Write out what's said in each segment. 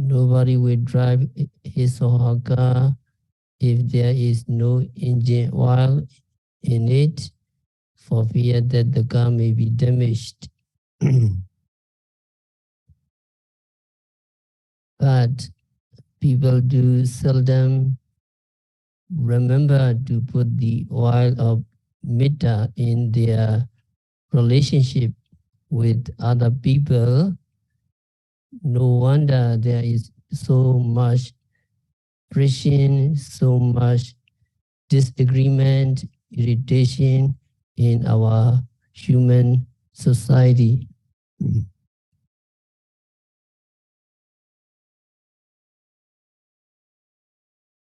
Nobody will drive his or her car if there is no engine oil in it, for fear that the car may be damaged. But people do seldom remember to put the oil of metta in their relationship with other people. No wonder there is so much friction, so much disagreement, irritation in our human society.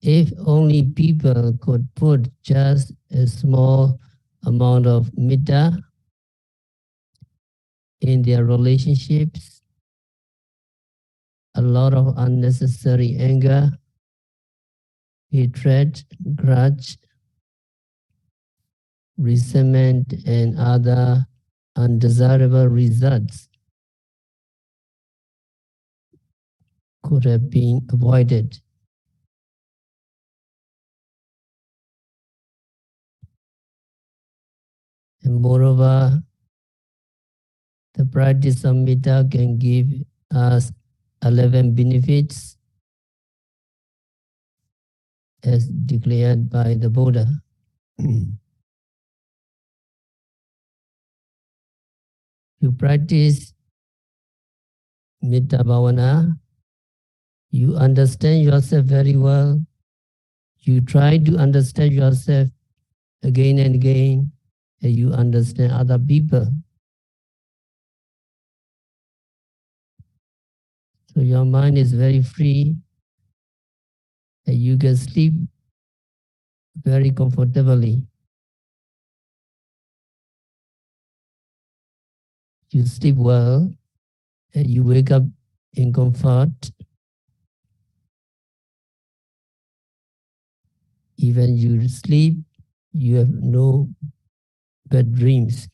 If only people could put just a small amount of metta in their relationships, a lot of unnecessary anger, hatred, grudge, resentment, and other undesirable results could have been avoided. And moreover, the practice of metta can give us 11 benefits as declared by the Buddha. You practice metta bhavana, you understand yourself very well. You try to understand yourself again and again, and you understand other people. So your mind is very free, and you can sleep very comfortably. You sleep well, and you wake up in comfort. Even you sleep, you have no bad dreams.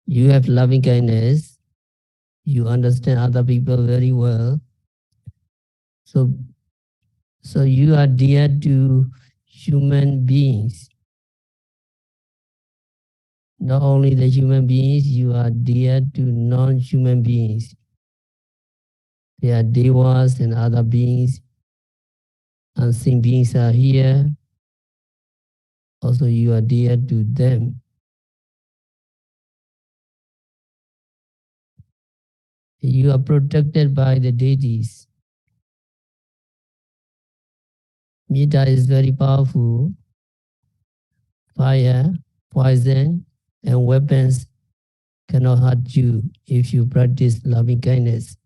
You have loving kindness. You understand other people very well. So you are dear to human beings. Not only the human beings, you are dear to non-human beings. There are devas and other beings. Unseen beings are here. Also, you are dear to them. You are protected by the deities. Metta is very powerful. Fire, poison, and weapons cannot hurt you if you practice loving kindness.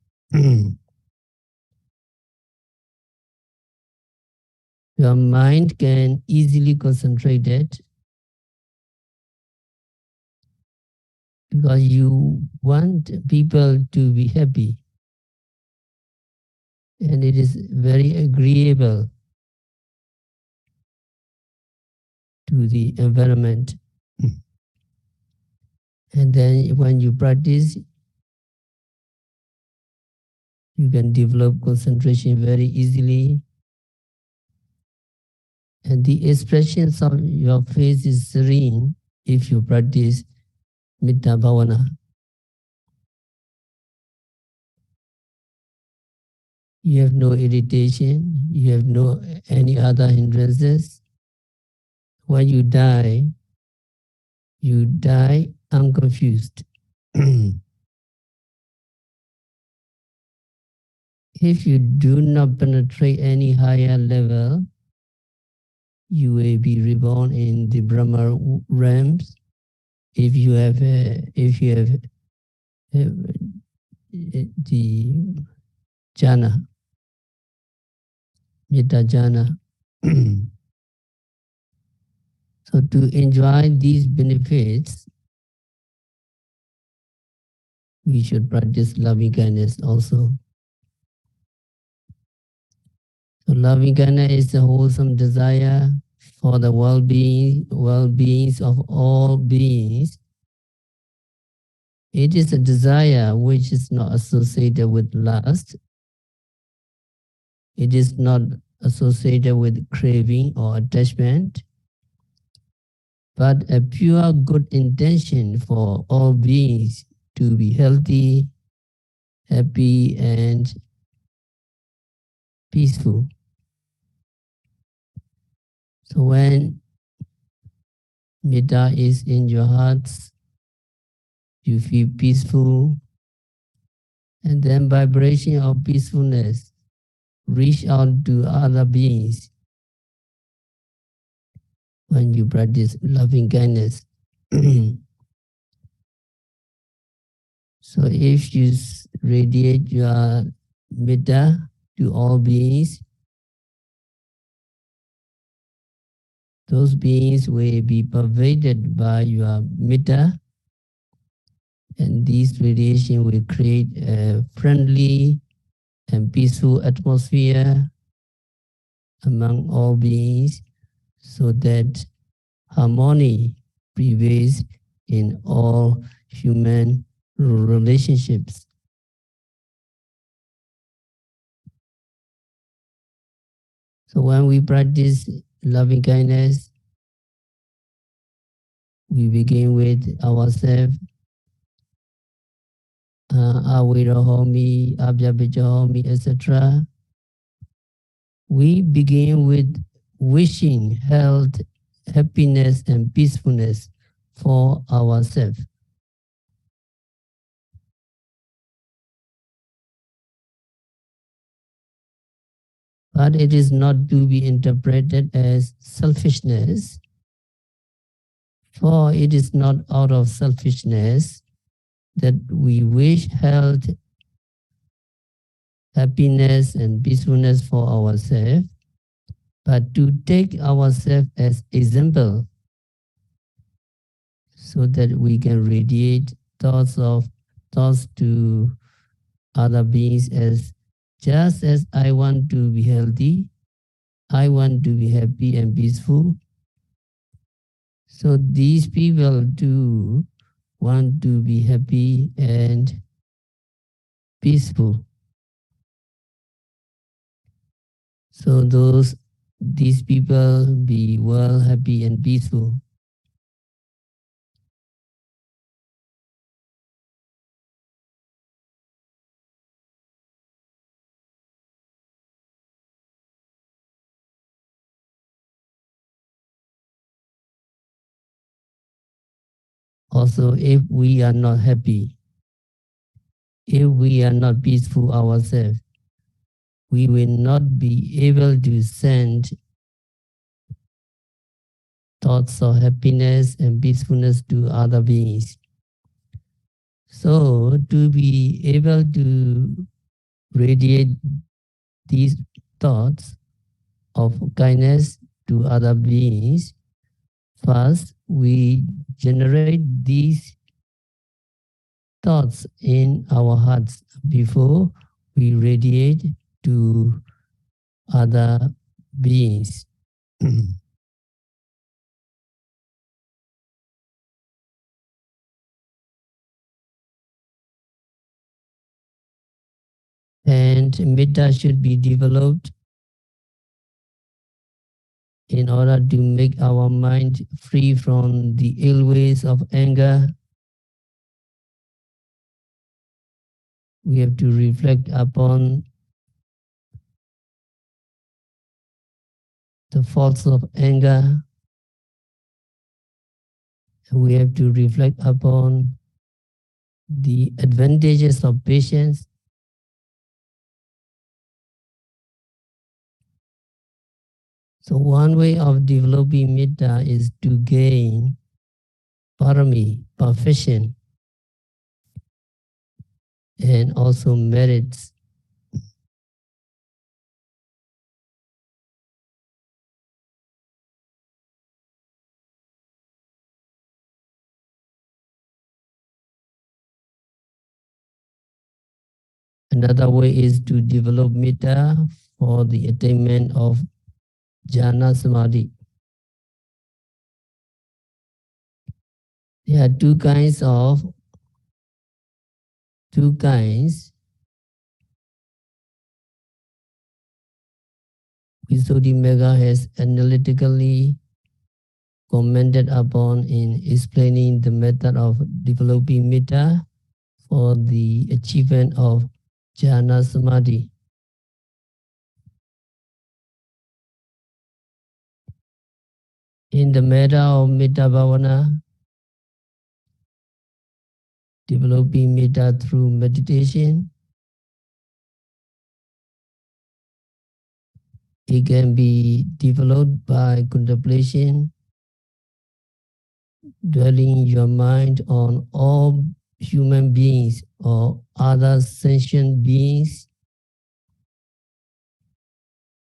Your mind can easily concentrate it because you want people to be happy. And it is very agreeable to the environment. And then when you practice, you can develop concentration very easily. And the expressions of your face is serene if you practice Metta Bhavana. You have no irritation, you have no any other hindrances. When you die unconfused. If you do not penetrate any higher level, you will be reborn in the Brahma realms. If you have the jhana, metta jhana. So to enjoy these benefits, we should practice loving kindness also. So loving kindness is a wholesome desire for the well-beings of all beings. It is a desire which is not associated with lust. It is not associated with craving or attachment, but a pure good intention for all beings to be healthy, happy, and peaceful. So when metta is in your hearts, you feel peaceful, and then vibration of peacefulness reach out to other beings when you practice loving kindness. So if you radiate your metta to all beings, those beings will be pervaded by your metta, and this radiation will create a friendly and peaceful atmosphere among all beings so that harmony prevails in all human relationships. So when we practice loving kindness, we begin with ourselves, Awirohomi, Abhyapichahomi, etc. We begin with wishing health, happiness, and peacefulness for ourselves. But it is not to be interpreted as selfishness, for it is not out of selfishness that we wish health, happiness, and peacefulness for ourselves, but to take ourselves as example so that we can radiate thoughts to other beings as just as I want to be healthy, I want to be happy and peaceful. So these people too want to be happy and peaceful. So these people be well, happy and peaceful. Also, if we are not happy, if we are not peaceful ourselves, we will not be able to send thoughts of happiness and peacefulness to other beings. So to be able to radiate these thoughts of kindness to other beings, first we generate these thoughts in our hearts before we radiate to other beings. And metta should be developed in order to make our mind free from the ill ways of anger. We have to reflect upon the faults of anger. We have to reflect upon the advantages of patience. So one way of developing metta is to gain parami, perfection, and also merits. Another way is to develop metta for the attainment of jhana samadhi. There are two kinds of two kinds. Visuddhimagga has analytically commented upon in explaining the method of developing metta for the achievement of jhana samadhi. In the matter of metta bhavana, developing metta through meditation, it can be developed by contemplation, dwelling your mind on all human beings or other sentient beings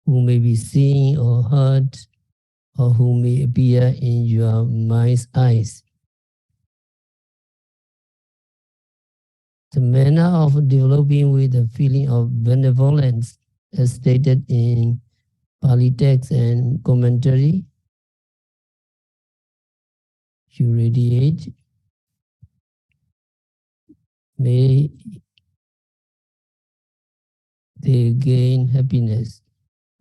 who may be seen or heard or who may appear in your mind's eyes. The manner of developing with a feeling of benevolence, as stated in Pali text and commentary, you radiate, may they gain happiness,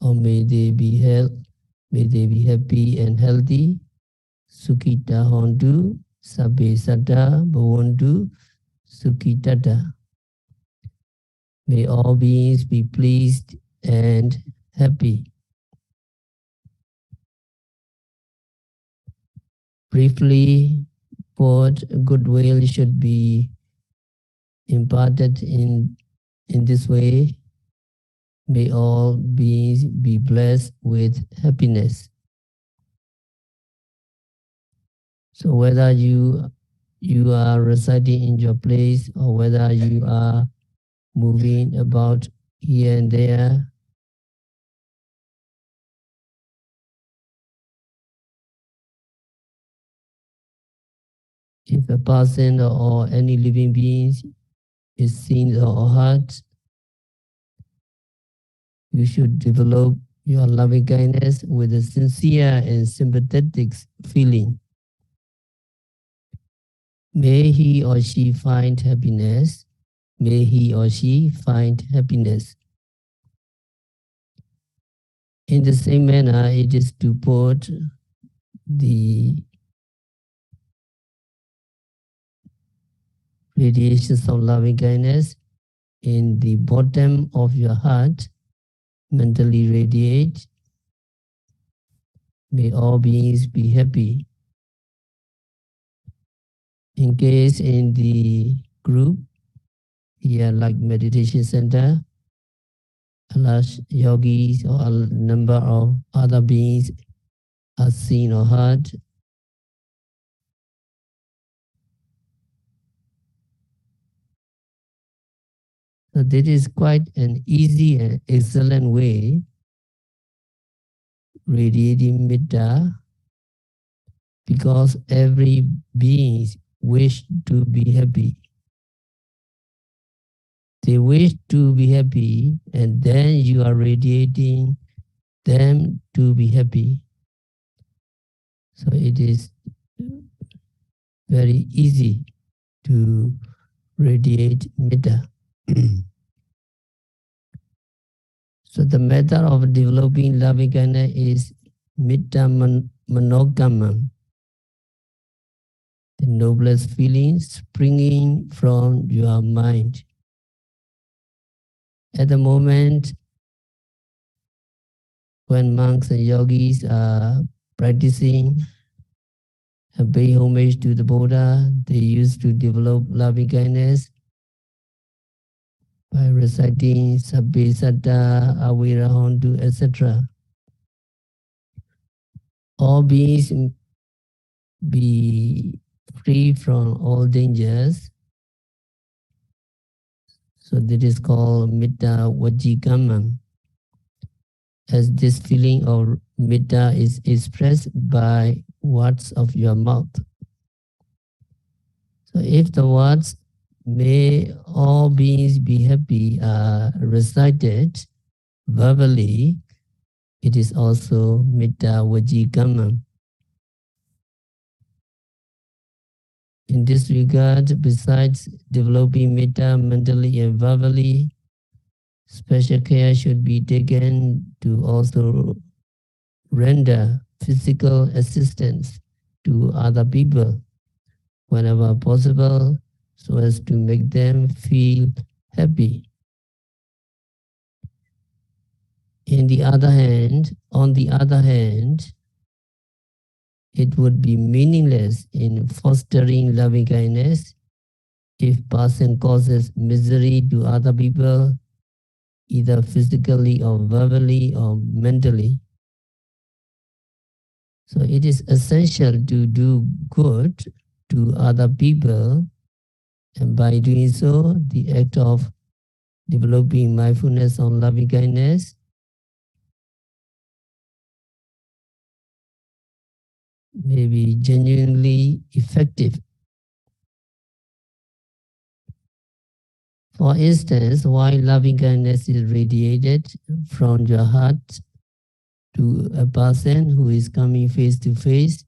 or may they be happy and healthy. Sukhita hontu, sabbe satta bhavantu, sukhitata. May all beings be pleased and happy. Briefly, what goodwill should be imparted in this way. May all beings be blessed with happiness. So whether you are residing in your place or whether you are moving about here and there, if a person or any living being is seen or heard, you should develop your loving kindness with a sincere and sympathetic feeling. May he or she find happiness. May he or she find happiness. In the same manner, it is to put the radiations of loving kindness in the bottom of your heart, mentally radiate. May all beings be happy. In case in the group, here like meditation center, a large yogis or a number of other beings are seen or heard. So this is quite an easy and excellent way radiating metta, because every being wish to be happy. They wish to be happy, and then you are radiating them to be happy. So it is very easy to radiate metta. So the method of developing loving kindness is metta manokamma, the noblest feeling springing from your mind. At the moment when monks and yogis are practicing and pay homage to the Buddha, they used to develop loving kindness by reciting Sabbe Satta, Avira Hontu, etc. All beings be free from all dangers. So that is called Metta Vajjikamma. As this feeling of metta is expressed by words of your mouth. So if the words may all beings be happy are recited verbally, it is also metta vajjikamma. In this regard, besides developing metta mentally and verbally, special care should be taken to also render physical assistance to other people whenever possible so as to make them feel happy. On the other hand, it would be meaningless in fostering loving kindness if person causes misery to other people, either physically or verbally or mentally. So it is essential to do good to other people, and by doing so, the act of developing mindfulness on loving kindness may be genuinely effective. For instance, while loving kindness is radiated from your heart to a person who is coming face to face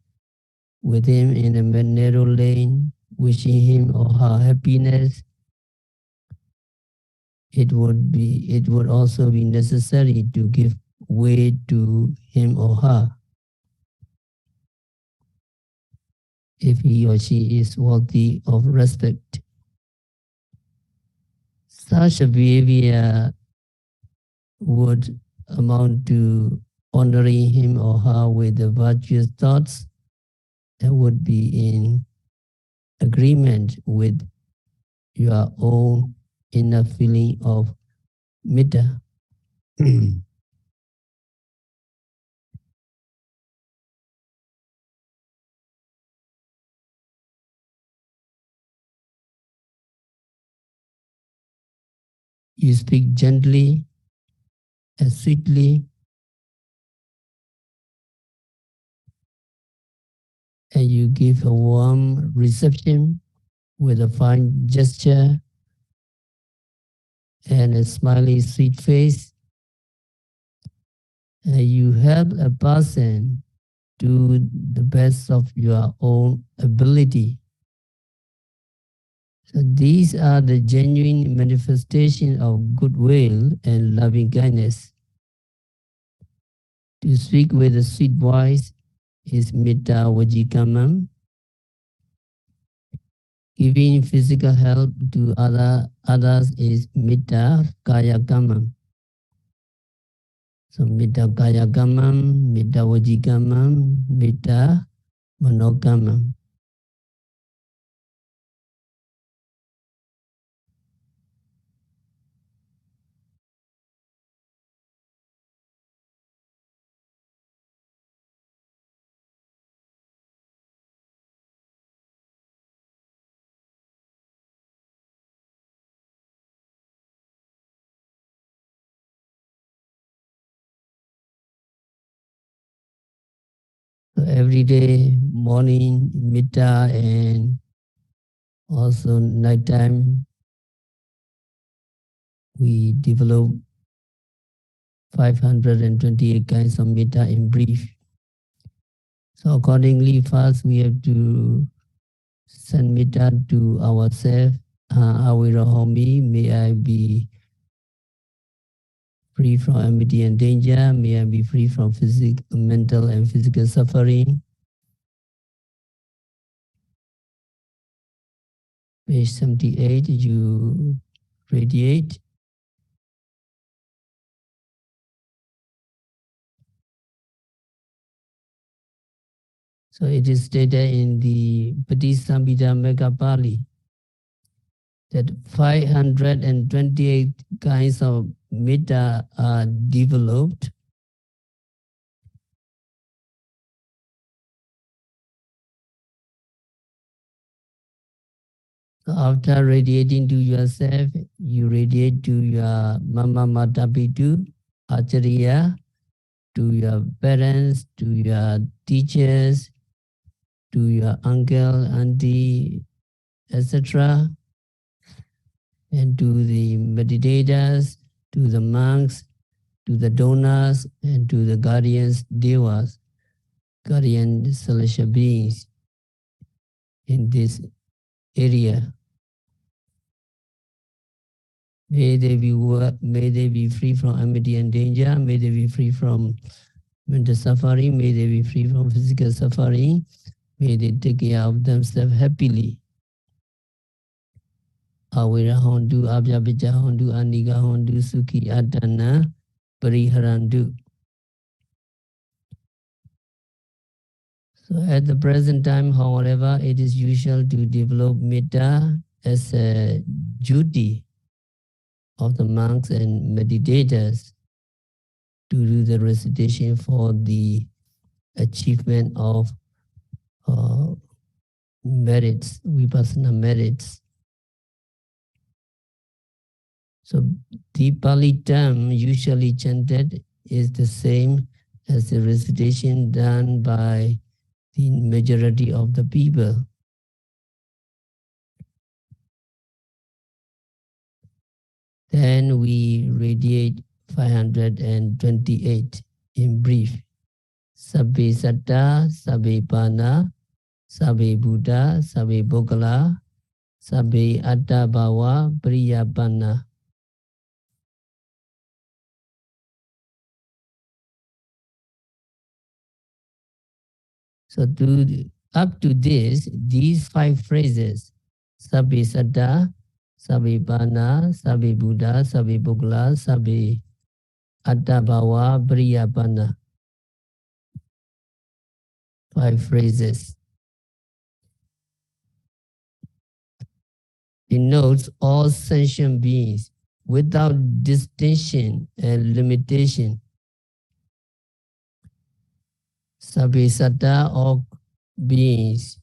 with him in a narrow lane, wishing him or her happiness, it would also be necessary to give way to him or her if he or she is worthy of respect. Such a behavior would amount to honoring him or her with the virtuous thoughts that would be in agreement with your own inner feeling of metta. You speak gently and sweetly, and you give a warm reception with a fine gesture and a smiley sweet face. And you help a person to the best of your own ability. So these are the genuine manifestation of goodwill and loving kindness. To speak with a sweet voice is metta vajikamam. Giving physical help to others is metta kayakamam. So metta kayakamam, metta vajikamam, metta manokamam. So every day, morning, metta, and also nighttime, we develop 528 kinds of metta in brief. So accordingly, first we have to send metta to ourselves. Awirahomi, may I be free from enmity and danger. May I be free from mental and physical suffering. Page 78, you radiate. So it is stated in the Patisambhida Mega Pali that 528 kinds of metta are developed. So after radiating to yourself, you radiate to your mama mata pitu, acharya, to your parents, to your teachers, to your uncle, auntie, etc., and to the meditators, to the monks, to the donors, and to the guardians, devas, guardian celestial beings in this area. May they be free from enmity and danger. May they be free from mental suffering. May they be free from physical suffering. May they take care of themselves happily. Awira hondu, abhyabhija hondu, aniga hondu, sukhi adana, pariharandu. So at the present time, however, it is usual to develop metta as a duty of the monks and meditators to do the recitation for the achievement of merits, vipassana merits. So the Pali term usually chanted is the same as the recitation done by the majority of the people. Then we radiate 528 in brief. Sabbe Satta, Sabbe Pana, Sabbe Buddha, Sabbe Bogala, Sabbe Atta Bhava, Priyapana. So up to this, these 5 phrases, Sabbe Satta, Sabbe Pana, Sabbe Buddha, Sabbe Bogala, Sabbe Atta Bhava, Priyapana. 5 phrases. Denotes all sentient beings without distinction and limitation. Sabbe Satta, all beings,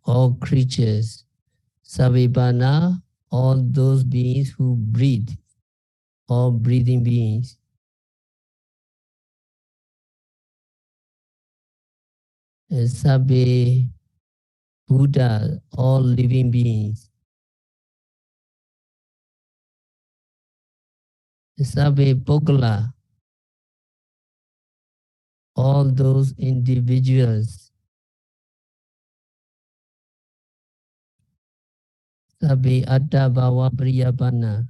all creatures. Sabbe Pana, all those beings who breathe, all breathing beings. And Sabbe Buddha, all living beings. And Sabbe Pogala, all those individuals. Sabbe Atta Bhava Priyapana,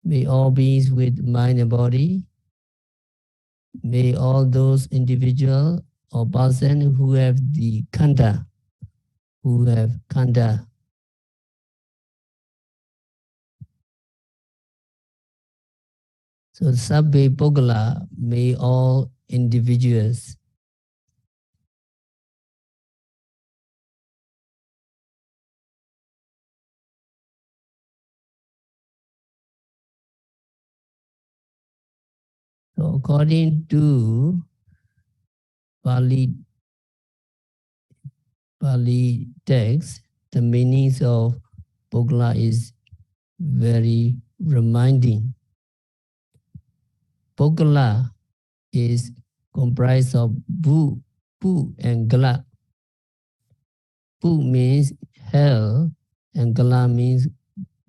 may all beings with mind and body. May all those individual or person who have the khandha, So Sabbe Pogala, may all individuals. So according to Pali text, the meanings of Pogala is very reminding. Pogala is comprised of Bu, Pu, and Gala. Pu means hell, and Gala means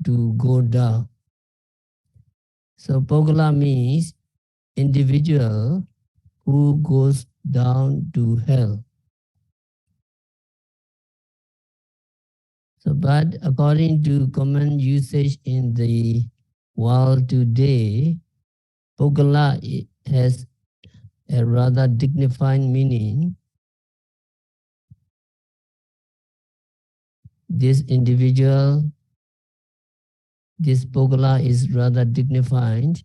to go down. So Pogala means individual who goes down to hell. So, but according to common usage in the world today, Pogala has a rather dignified meaning. This individual, this Pogala is rather dignified.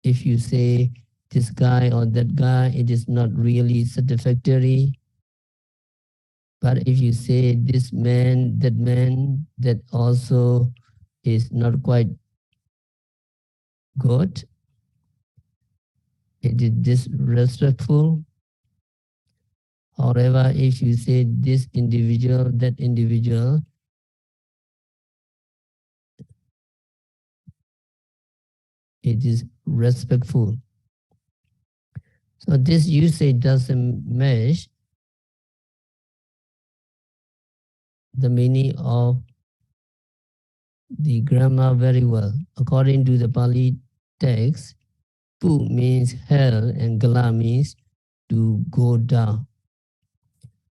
If you say this guy or that guy, it is not really satisfactory. But if you say this man, that also is not quite good. It is disrespectful. However, if you say this individual, that individual, it is respectful. So this usage doesn't match the meaning of the grammar very well. According to the Pali text, Pu means hell and Gala means to go down.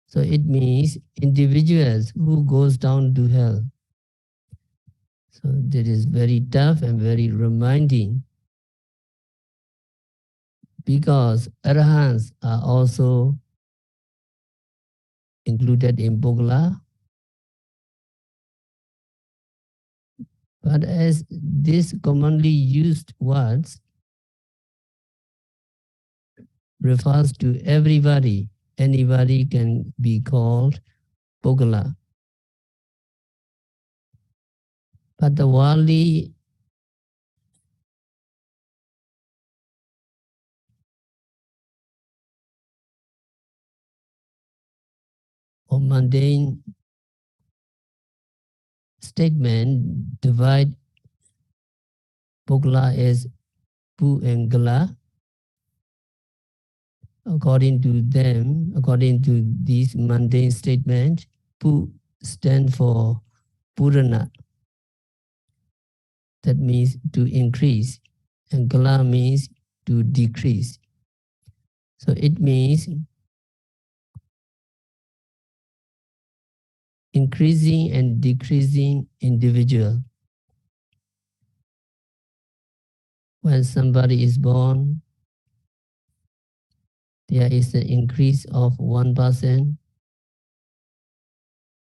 So it means individuals who goes down to hell. So that is very tough and very reminding, because arahants are also included in Bogla. But as this commonly used words refers to everybody, anybody can be called Bogla. But the worldly or mundane statement divide Bogla as Pu and Gala. According to them, according to these mundane statements, Pu stand for Purana. That means to increase, and Gala means to decrease. So it means increasing and decreasing individual. When somebody is born, there is an increase of 1%.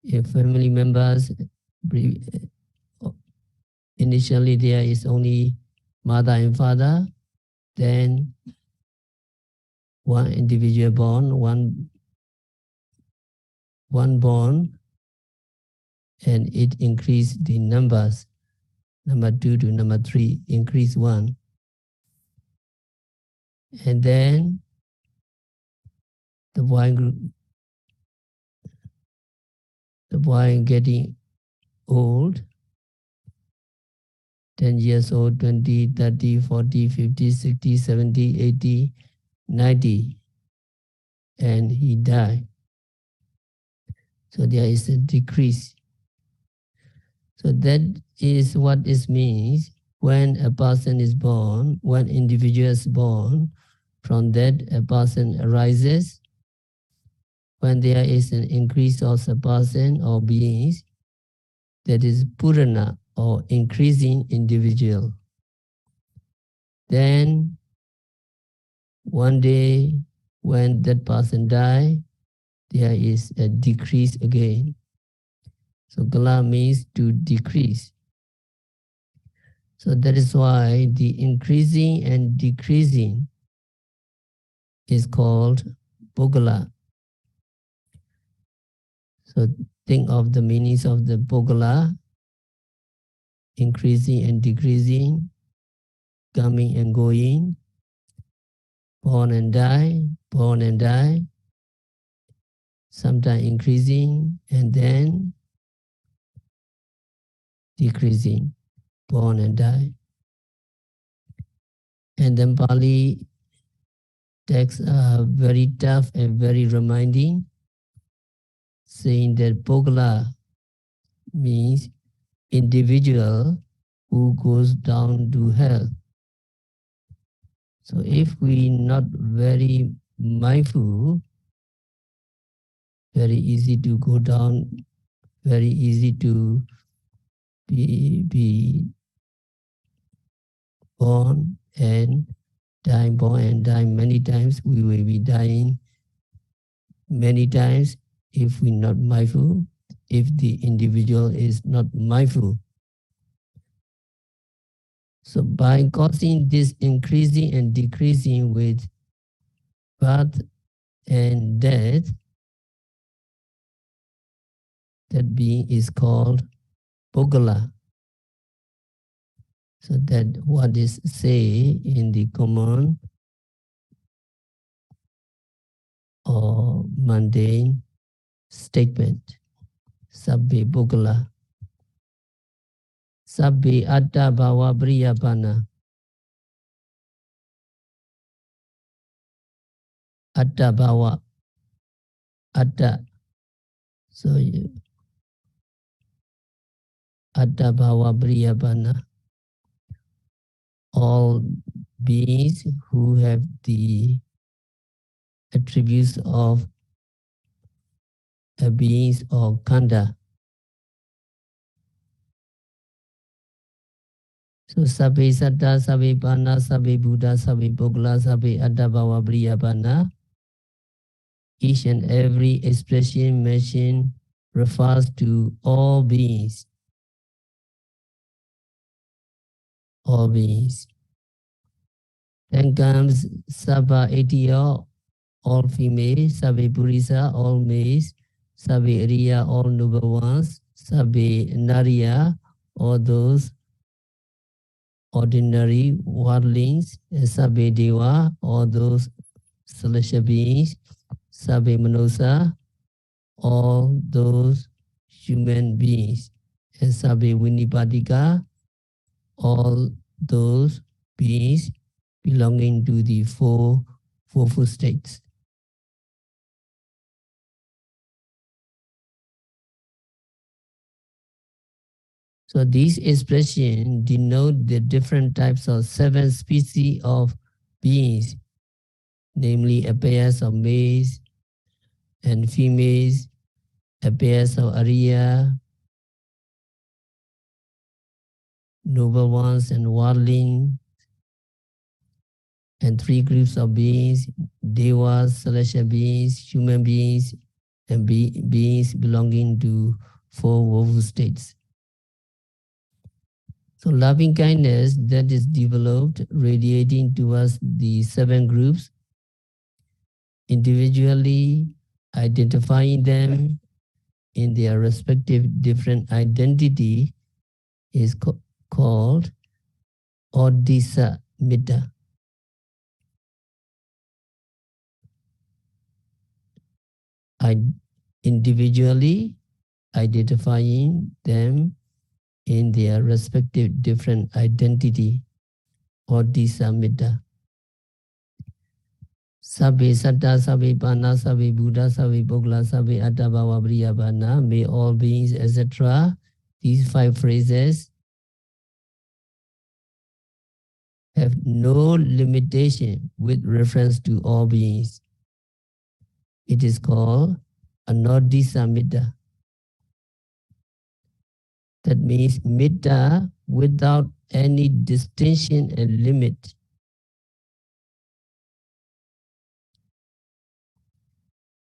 If family members, initially there is only mother and father, then one individual born, one born, and it increased the numbers. Number 2 to number 3, increase 1. And then the boy getting old, 10 years old, 20, 30, 40, 50, 60, 70, 80, 90, and he died. So there is a decrease. So that is what it means when a person is born, when individual is born, from that a person arises. When there is an increase of a person or beings, that is Purana or increasing individual. Then one day when that person die, there is a decrease again. So Gala means to decrease. So that is why the increasing and decreasing is called Bogala. So think of the meanings of the Bogala: increasing and decreasing, coming and going, born and die, sometimes increasing and then decreasing, born and die. And then Pali texts are very tough and very reminding, saying that Bogala means individual who goes down to hell. So if we not very mindful, very easy to go down, very easy to be born and die many times. We will be dying many times if we're not mindful, if the individual is not mindful. So by causing this increasing and decreasing with birth and death, that being is called Pogala. So that what is say in the common or mundane statement. Sabbe Pogala. Sabbe Atta Bhava Priyapana. Atta Bhava. Atta. So Atta Bhava Priyapana. All beings who have the attributes of beings or kanda. So sabbe satta, sabbe pana, sabbe buddha, sabbe pogla, sabbe addabhava priyapana. Each and every expression mentioned refers to all beings. All beings. Then comes Sabba Etiya, all female, Sabbe Purisa, all males, Sabbe Ariya, all noble ones, Sabbe Nariya, all those ordinary worldlings, Sabbe Deva, all those celestial beings, Sabbe Manusa, all those human beings, and Sabbe Vinipadika, all those beings belonging to the fourfold states. So these expressions denote the different types of 7 species of beings, namely a pairs of males and females, a pairs of Arya, noble ones and worldling, and 3 groups of beings, devas, celestial beings, human beings, and beings belonging to 4 woeful states. So loving kindness that is developed radiating towards the 7 groups, individually identifying them in their respective different identity is called Odisa Mitta. Individually identifying them in their respective different identity, Odisa Mitta. Sabbe Satta, Sabbe Pana, Sabbe Buddha, Sabbe Pogla, Sabbe Attabhava Priyapana, may all beings, etc. These 5 phrases have no limitation with reference to all beings. It is called Anodisa Mitta. That means Mitta without any distinction and limit.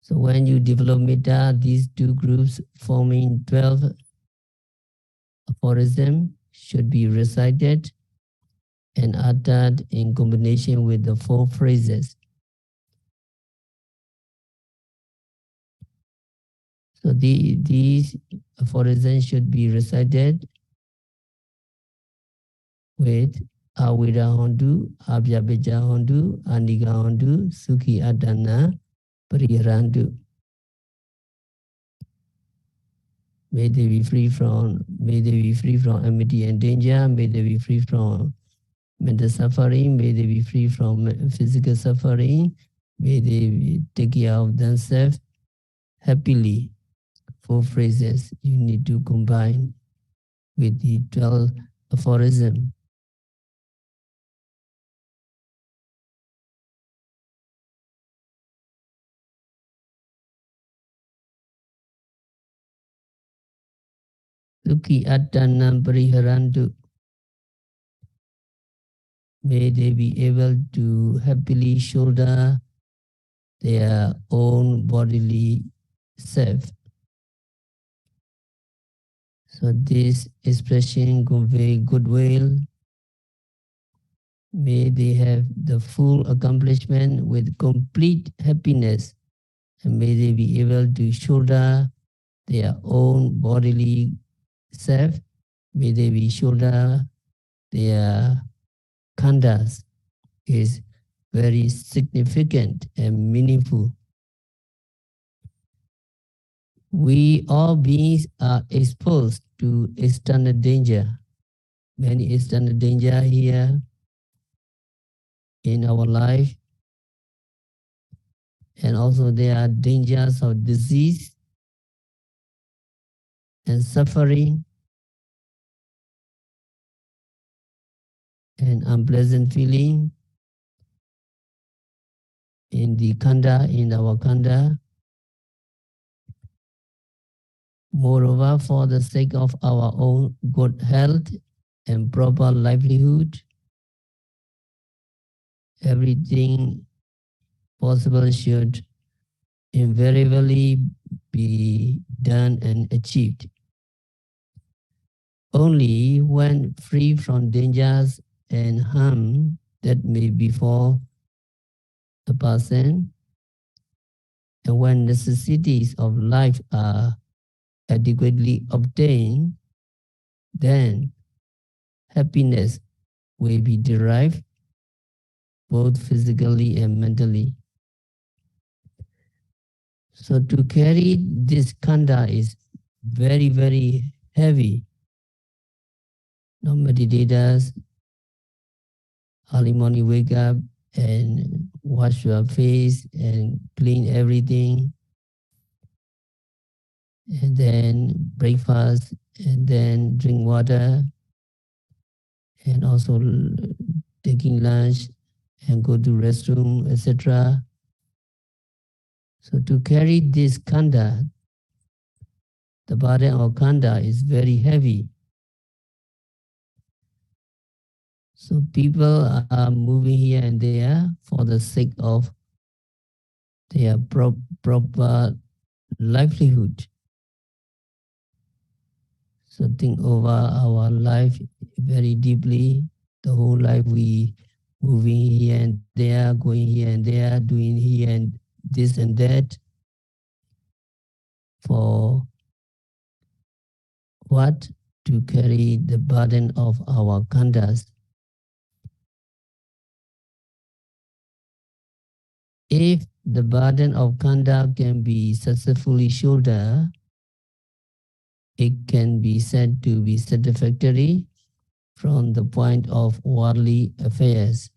So when you develop Mitta, these 2 groups forming 12 aphorisms should be recited and uttered in combination with the 4 phrases. So these aphorisms should be recited with Awira Hondu, Abhyabeja Hondu, Aniga Hondu, Sukhi Adana, Pariharandu. May they be free from enmity and danger. May they be free from mental suffering. May they be free from physical suffering. May they take care of themselves happily. 4 phrases you need to combine with the 12 aphorisms. Sukhi Attanam Pariharantu. May they be able to happily shoulder their own bodily self. So this expression convey goodwill. May they have the full accomplishment with complete happiness, and may they be able to shoulder their own bodily self. May they be shoulder their khandas is very significant and meaningful. We all beings are exposed to external danger. Many external danger here in our life. And also there are dangers of disease and suffering and unpleasant feeling in the khanda, in our khanda. Moreover, for the sake of our own good health and proper livelihood, everything possible should invariably be done and achieved. Only when free from dangers and harm that may befall a person, and when necessities of life are adequately obtained, then happiness will be derived both physically and mentally. So to carry this kanda is very, very heavy. No meditators early morning wake up and wash your face and clean everything, and then breakfast, and then drink water, and also taking lunch and go to restroom, etc. So to carry this kanda, the burden of kanda is very heavy. So people are moving here and there for the sake of their proper livelihood. So think over our life very deeply. The whole life we moving here and there, going here and there, doing here and this and that. For what? To carry the burden of our khandhas. If the burden of khandha can be successfully shouldered, it can be said to be satisfactory from the point of worldly affairs.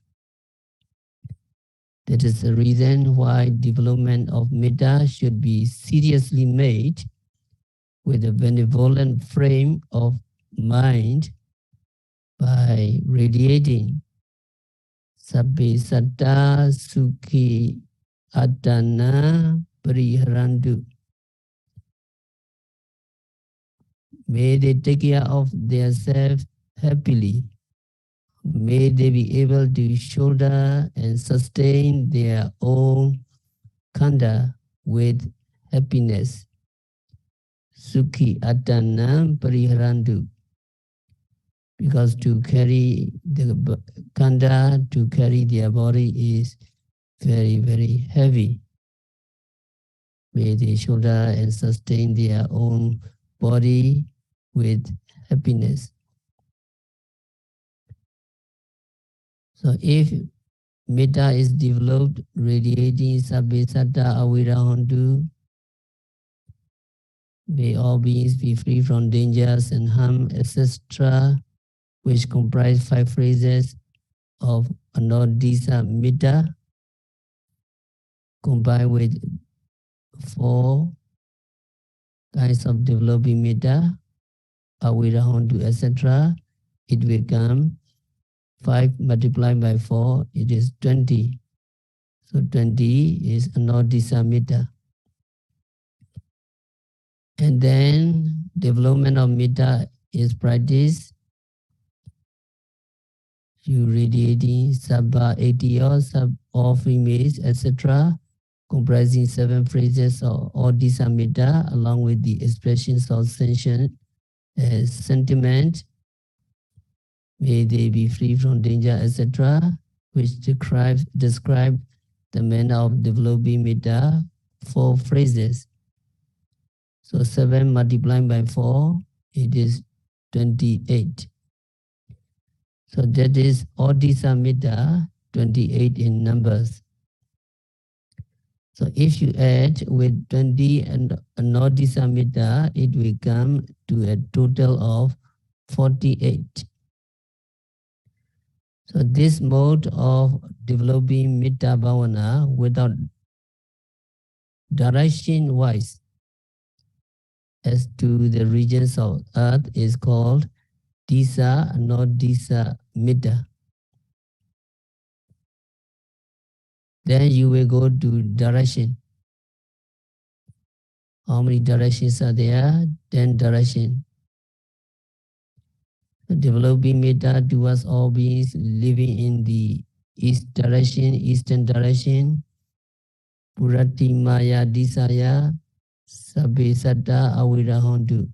That is the reason why development of metta should be seriously made with a benevolent frame of mind by radiating sabbe satta sukhi adana pariharandu. May they take care of themselves happily. May they be able to shoulder and sustain their own khandha with happiness. Sukhi atanam pariharandu. Because to carry the khandha, to carry their body is very, very heavy. May they shoulder and sustain their own body with happiness. So if metta is developed, radiating sabbe satta avirahantu, may all beings be free from dangers and harm, etc., which comprise 5 phrases of anodisa metta, combined with 4 kinds of developing metta, avirahantu, etc., it will come 5 multiplied by 4, it is 20. So 20 is anodisa metta. And then development of metta is practiced. You radiating sabba 80 or sub all females, etc., comprising 7 phrases of odisa metta, along with the expressions of sentiment. May they be free from danger, etc., which describe the manner of developing metta, 4 phrases. So 7 multiplied by 4, it is 28. So that is odisa metta, 28 in numbers. So if you add with 20 and anodisa metta, it will come to a total of 48. So this mode of developing metta bhavana without direction-wise as to the regions of earth is called disa anodisa metta. Then you will go to direction. How many directions are there? 10 directions. Developing metta towards all beings living in the eastern direction. Purati Maya Disaya Sabbe Satta Avirahantu.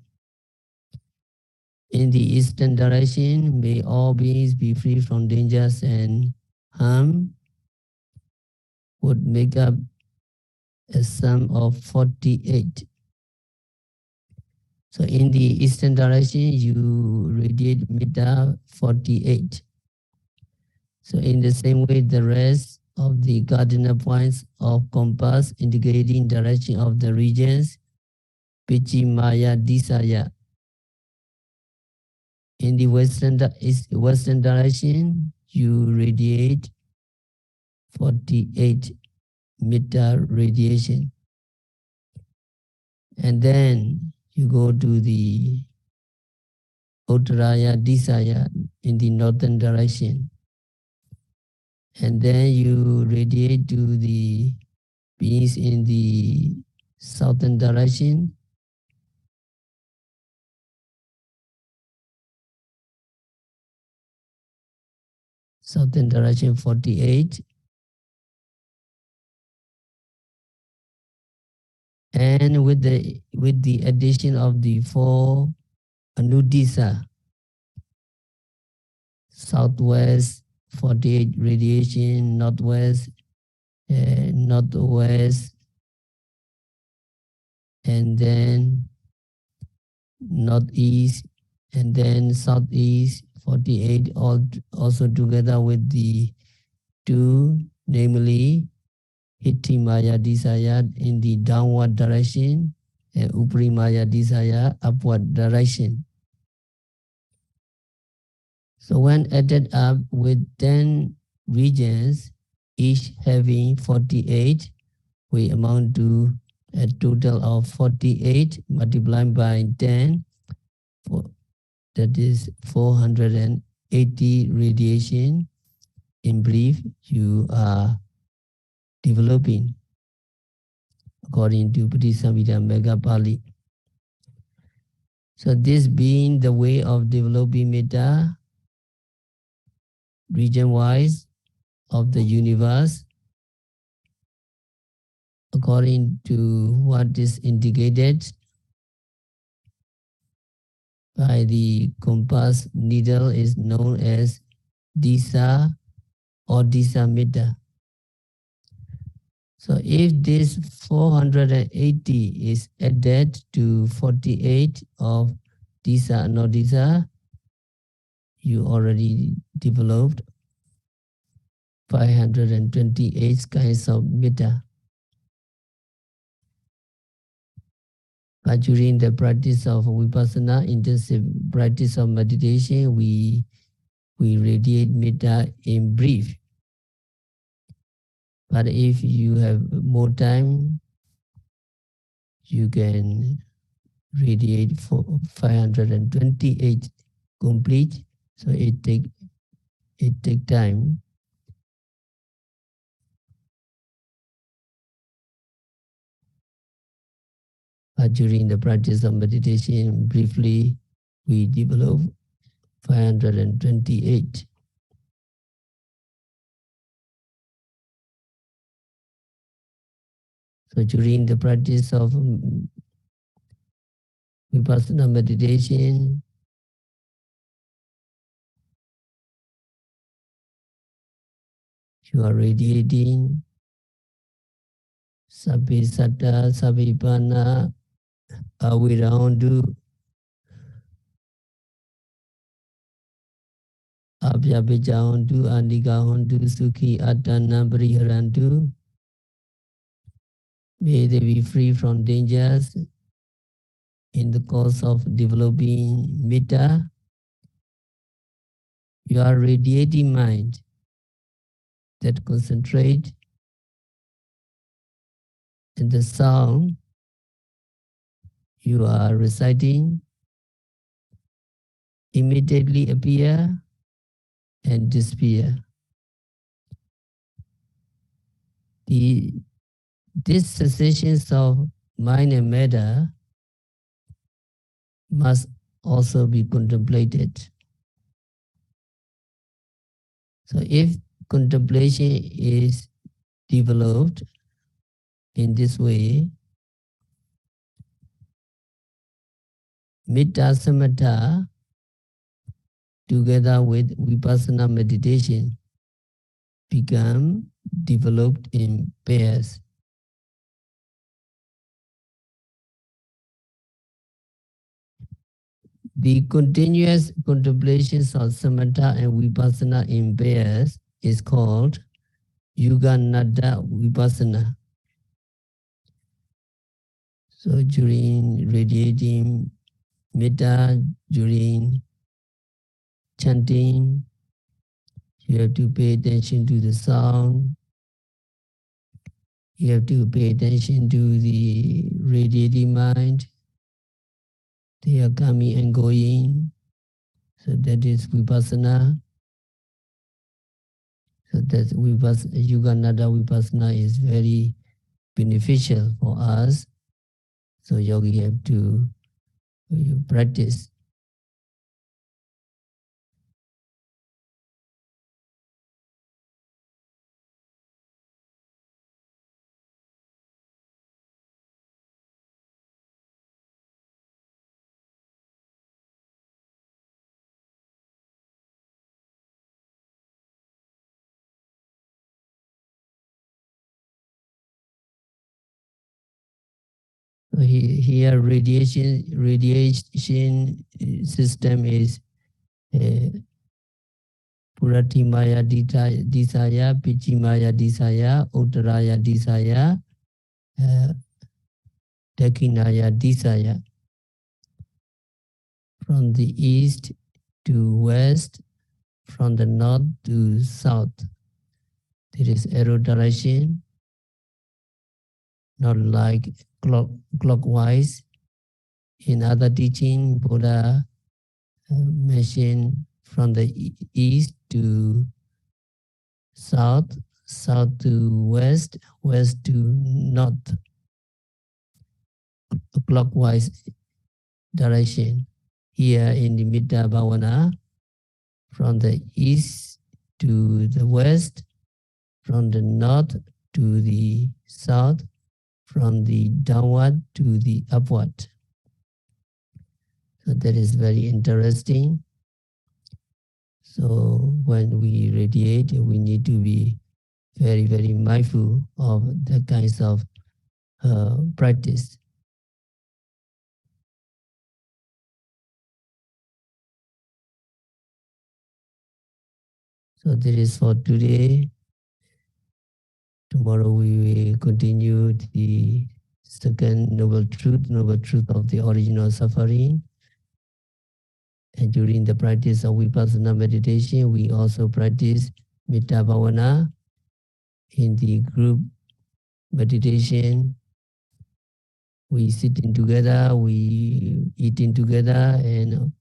In the eastern direction, may all beings be free from dangers and harm, would make up a sum of 48. So in the eastern direction, you radiate metta 48. So in the same way, the rest of the cardinal points of compass indicating direction of the regions, Pichi Maya Disaya. In the western direction, you radiate 48 meter radiation. And then you go to the Uttaraya Disaya in the northern direction. And then you radiate to the beings in the southern direction. Southern direction 48. And with the addition of the 4 Anudisa, southwest 48 radiation, northwest, northwest, and then northeast, and then southeast 48, all also together with the 2, namely Hittimaya Disaya in the downward direction and Uprimaya Disaya upward direction. So when added up with 10 regions, each having 48, we amount to a total of 48 multiplied by 10, that is 480 radiation. In brief, you are developing according to Patisamhita Mega Pali. So this being the way of developing metta region-wise of the universe, according to what is indicated by the compass needle, is known as Disa or Disa Metta. So if this 480 is added to 48 of Disa and Disa, you already developed 528 kinds of metta. But during the practice of vipassana, intensive practice of meditation, we radiate metta in brief. But if you have more time, you can radiate for 528 complete. So it take time. But during the practice of meditation, briefly, we develop 528. So during the practice of vipassana meditation, you are radiating sabbe satta, sabbe panna, avirahantu, abhyapejahantu, anikahantu, sukhi attana pariharantu. May they be free from dangers in the course of developing metta. You are radiating mind that concentrate, and the sound you are reciting immediately appear and disappear. These sensations of mind and matter must also be contemplated. So if contemplation is developed in this way, Metta Samatha together with Vipassana meditation become developed in pairs. The continuous contemplations of Samatha and Vipassana in pairs is called Yuganada Vipassana. So during radiating metta, during chanting, you have to pay attention to the sound. You have to pay attention to the radiating mind. They are coming and going. So that is Vipassana. So that Yuganada Vipassana is very beneficial for us. So yogi have to practice. So here radiation system is Puratimaya Disaya, Pichimaya Disaya, Uttaraya Disaya, Dakinaya Disaya. From the east to west, from the north to south. There is arrow direction, not like clockwise. In other teaching, Buddha mentioned from the east to south, south to west, west to north, clockwise direction. Here in the Metta Bhavana, from the east to the west, from the north to the south, from the downward to the upward. So that is very interesting. So when we radiate, we need to be very, very mindful of the kinds of practice. So that is for today. Tomorrow we will continue the second noble truth of the original suffering. And during the practice of Vipassana meditation, we also practice Metta Bhavana in the group meditation. We sitting together, we eating together, and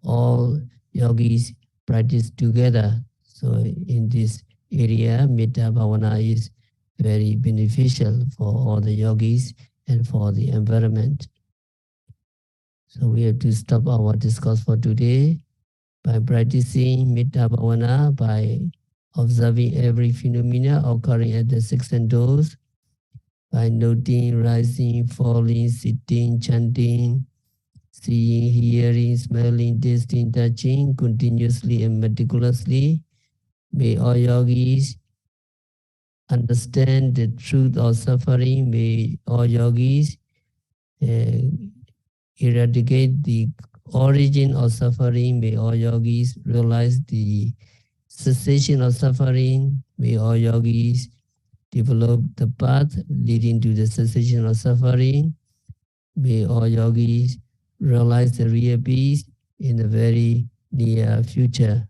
all yogis practice together. So in this area, Metta Bhavana is very beneficial for all the yogis and for the environment. So we have to stop our discourse for today by practicing Metta Bhavana, by observing every phenomena occurring at the six senses, by noting, rising, falling, sitting, chanting, seeing, hearing, smelling, tasting, touching, continuously and meticulously. May all yogis understand the truth of suffering. May all yogis eradicate the origin of suffering. May all yogis realize the cessation of suffering. May all yogis develop the path leading to the cessation of suffering. May all yogis realize the real peace in the very near future.